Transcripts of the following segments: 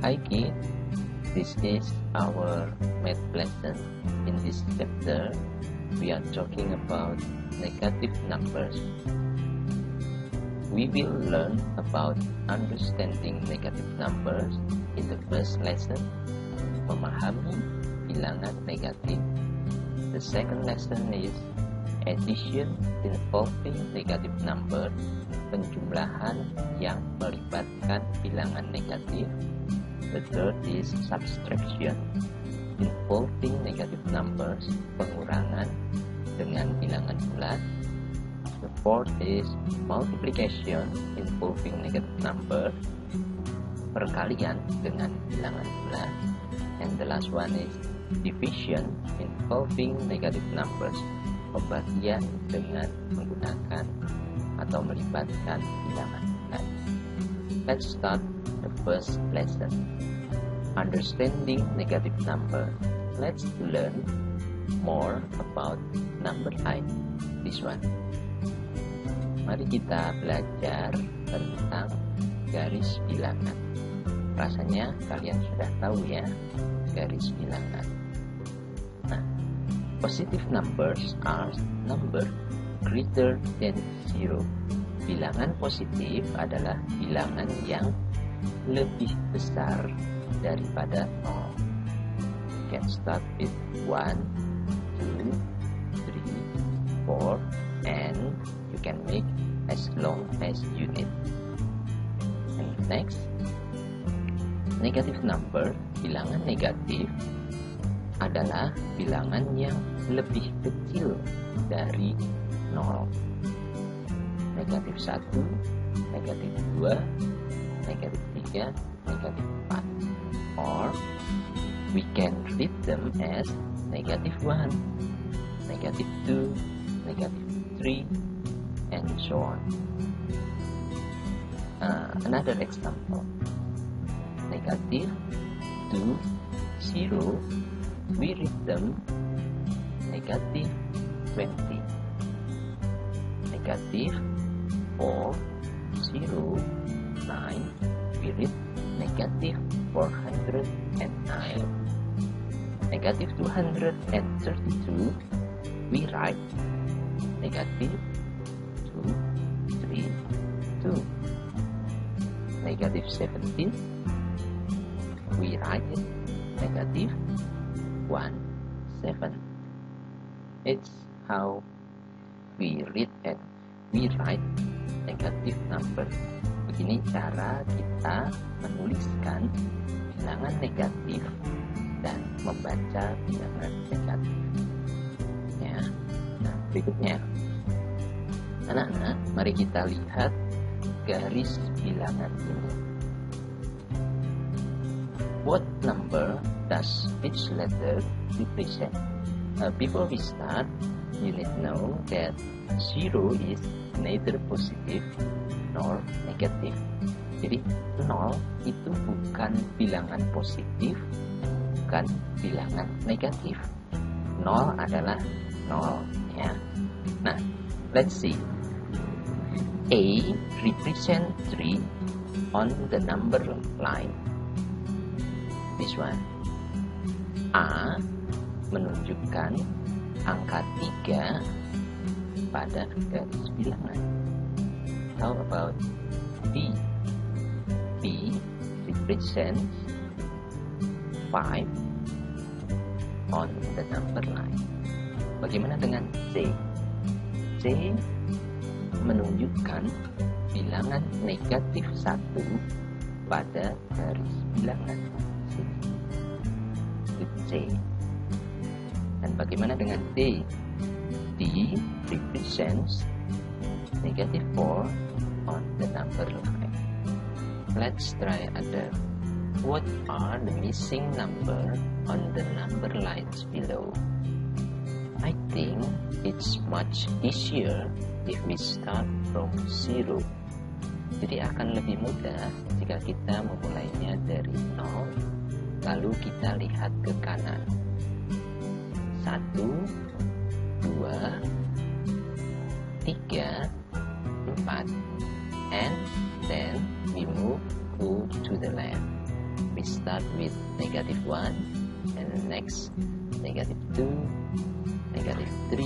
Hi kids, this is our math lesson. In this chapter, we are talking about negative numbers. We will learn about understanding negative numbers in the first lesson, memahami bilangan negatif. The second lesson is addition involving negative number, penjumlahan yang melibatkan bilangan negatif. The third is subtraction involving negative numbers, pengurangan dengan bilangan bulat. The fourth is multiplication involving negative number, perkalian dengan bilangan bulat. And the last one is division involving negative numbers, pembagian dengan menggunakan atau melibatkan bilangan bulat. Let's start the first lesson. Understanding negative number. Let's learn more about number line. This one. Mari kita belajar tentang garis bilangan. Rasanya kalian sudah tahu ya, garis bilangan. Nah, positive numbers are number greater than 0. Bilangan positif adalah bilangan yang lebih besar daripada 0. You can start with 1, 2, 3, 4, and you can make as long as you need. And next, negative number, bilangan negatif adalah bilangan yang lebih kecil dari 0. Negatif 1, negatif 2, negatif 3, negatif 4. Or we can read them as negative 1, negative 2, negative 3, and so on. Another example. Negative 2, 0, we read them negative 20. Negative 4, 0, 9, we read negative 409. Negative 232, we write negative 2, 3, 2. Negative 17, we write it negative 1, 7. It's how we read and we write negative number. Begini cara kita menuliskan bilangan negatif dan membaca bilangan negatif. Ya. Nah, berikutnya, anak-anak, mari kita lihat garis bilangan ini. What number does each letter represent? Before we start, you need to know that 0 is neither positive nor negative. Jadi 0 itu bukan bilangan positif, bukan bilangan negatif. 0 adalah 0 ya. Nah, let's see. A represent 3 on the number line. This one. A menunjukkan angka 3 pada garis bilangan. How about B? B represents 5 on the number line. Bagaimana dengan C? C menunjukkan bilangan negatif 1 pada garis bilangan. C. Dan bagaimana dengan D? D represents negative 4 on the number line. Let's try other. What are the missing number on the number lines below? I think it's much easier if we start from 0. Jadi akan lebih mudah jika kita memulainya dari 0, lalu kita lihat ke kanan. 1, 2, 3, 4, and then we move to the left. We we start with negative 1, and next negative 2, negative 3,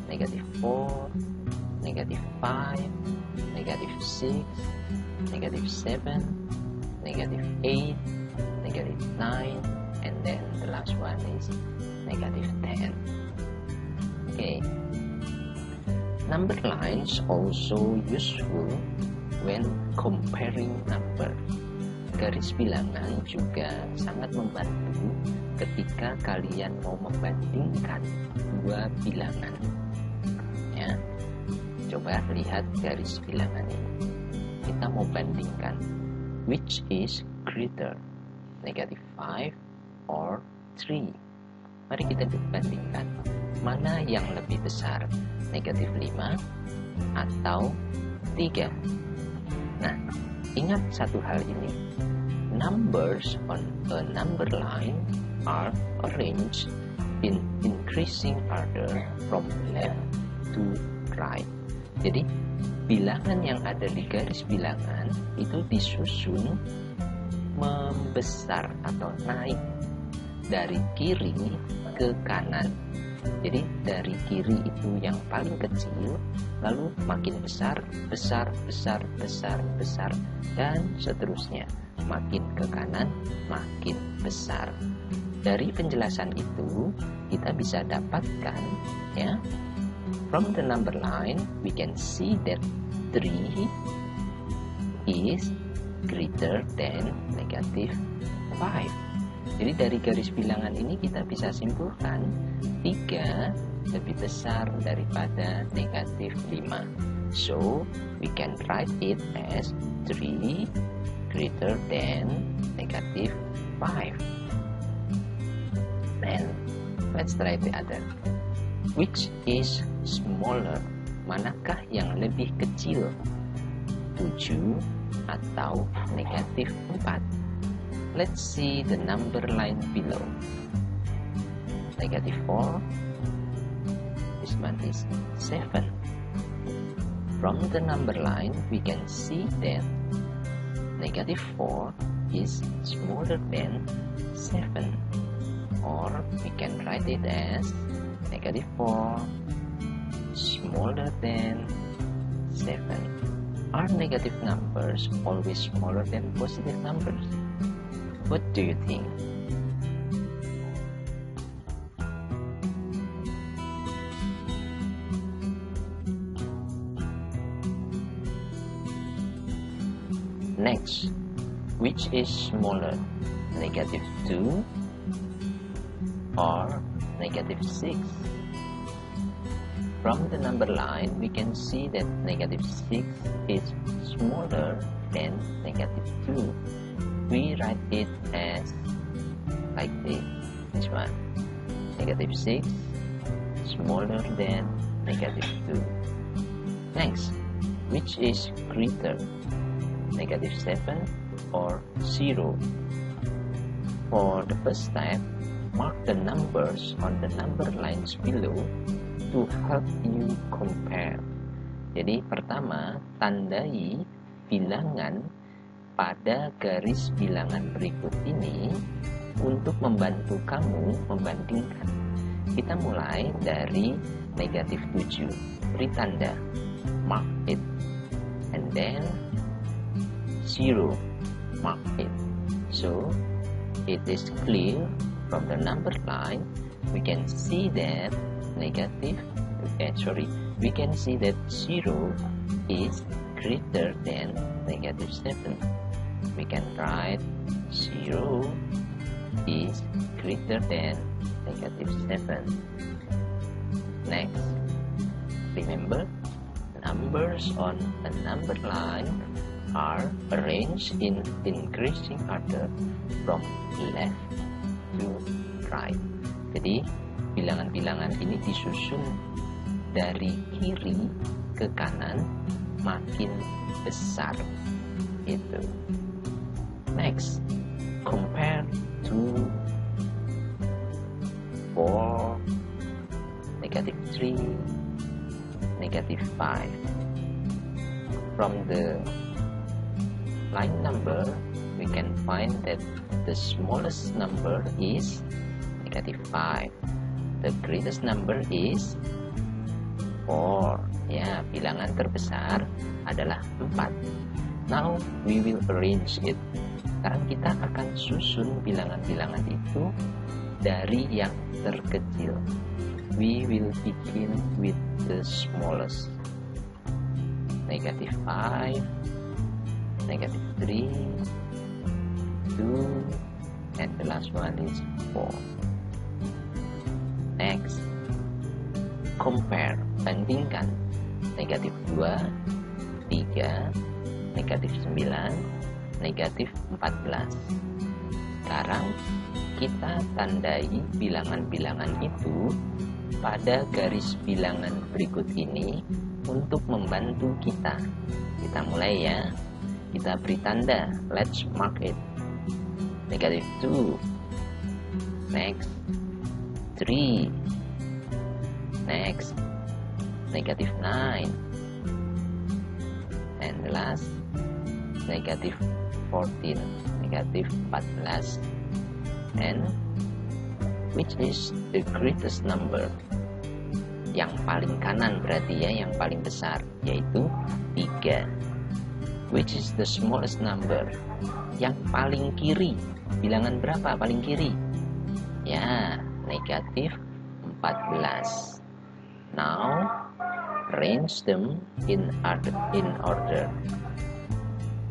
negative 4, negative 5, negative 6, negative 7, negative 8, negative 9, and then the last one is negative 10. Okay. Number lines also useful when comparing number. Garis bilangan juga sangat membantu ketika kalian mau membandingkan dua bilangan. Ya, coba lihat garis bilangan ini. Kita mau bandingkan which is greater, negative 5 or 3. Mari kita bandingkan mana yang lebih besar, negatif 5 atau 3. Nah, ingat satu hal ini. Numbers on a number line are arranged in increasing order from left to right. Jadi, bilangan yang ada di garis bilangan itu disusun membesar atau naik dari kiri ke kanan. Jadi dari kiri itu yang paling kecil, lalu makin besar, besar, besar, besar, besar, dan seterusnya. Makin ke kanan, makin besar. Dari penjelasan itu, kita bisa dapatkan, ya, from the number line, we can see that 3 is greater than negative 5. Jadi dari garis bilangan ini kita bisa simpulkan 3 lebih besar daripada negatif 5. So, we can write it as 3 greater than negative 5. And let's try the other. Which is smaller? Manakah yang lebih kecil? 7 atau negatif 4? Let's see the number line below. Negative 4. This one is 7. From the number line, we can see that negative 4 is smaller than 7. Or we can write it as negative 4 smaller than 7. Are negative numbers always smaller than positive numbers? What do you think? Next, which is smaller, negative 2 or negative 6? From the number line, we can see that negative 6 is smaller than negative 2. We write it as like this one. Negative 6 smaller than negative 2. Next, which is greater, negative 7 or 0? For the first step, mark the numbers on the number lines below to help you compare. Jadi pertama, tandai bilangan pada garis bilangan berikut ini untuk membantu kamu membandingkan. Kita mulai dari negatif 7. Beri tanda, mark it. And then 0, mark it. So, it is clear from the number line, we can see that we can see that 0 is greater than negative 7. We can write 0 is greater than negative 7. Next, remember, numbers on a number line are arranged in increasing order from left to right. Jadi, bilangan-bilangan ini disusun dari kiri ke kanan makin besar. Itu. Next, compare to 4, negative 3, negative 5. From the line number, we can find that the smallest number is negative 5. The greatest number is 4. Ya, bilangan terbesar adalah 4. Now we will arrange it. Sekarang kita akan susun bilangan-bilangan itu dari yang terkecil. We will begin with the smallest. Negative 5, negative 3, 2, and the last one is 4. Next, compare, bandingkan negatif 2, 3, negatif 9, negatif 14. Sekarang kita tandai bilangan-bilangan itu pada garis bilangan berikut ini untuk membantu kita. Kita mulai ya. Kita beri tanda. Let's mark it. Negative 2. Next. 3. Next. Negative 9. And the last. Negative 14. Negative 14. And which is the greatest number? Yang paling kanan berarti ya, yang paling besar, yaitu 3. Which is the smallest number? Yang paling kiri, bilangan berapa paling kiri? Ya, negatif 14. Now, arrange them in order.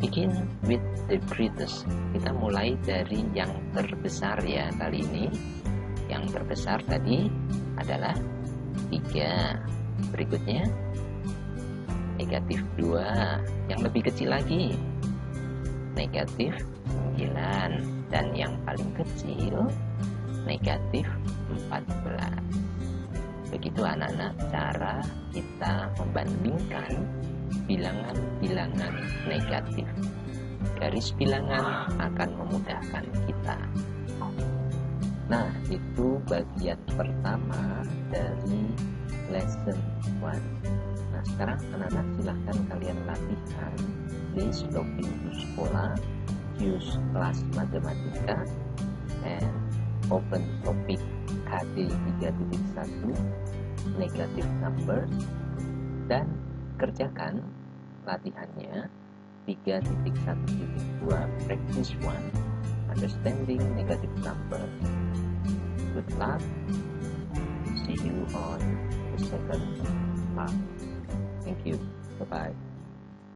Begin with the greatest. Kita mulai dari yang terbesar ya kali ini. Yang terbesar tadi adalah 3. Berikutnya negatif 2. Yang lebih kecil lagi negatif 9. Dan yang paling kecil negatif 14. Begitu anak-anak cara kita membandingkan bilangan-bilangan negatif. Garis bilangan akan memudahkan kita. Nah, itu bagian pertama dari lesson 1. Nah, sekarang anak-anak silahkan kalian latihan. Please log into sekolah, use kelas matematika, and open topik KD 3.1 negative number, dan kerjakan latihannya 3.1.2 practice 1 understanding negative number. Good luck. See you on the second part. Thank you. Bye-bye.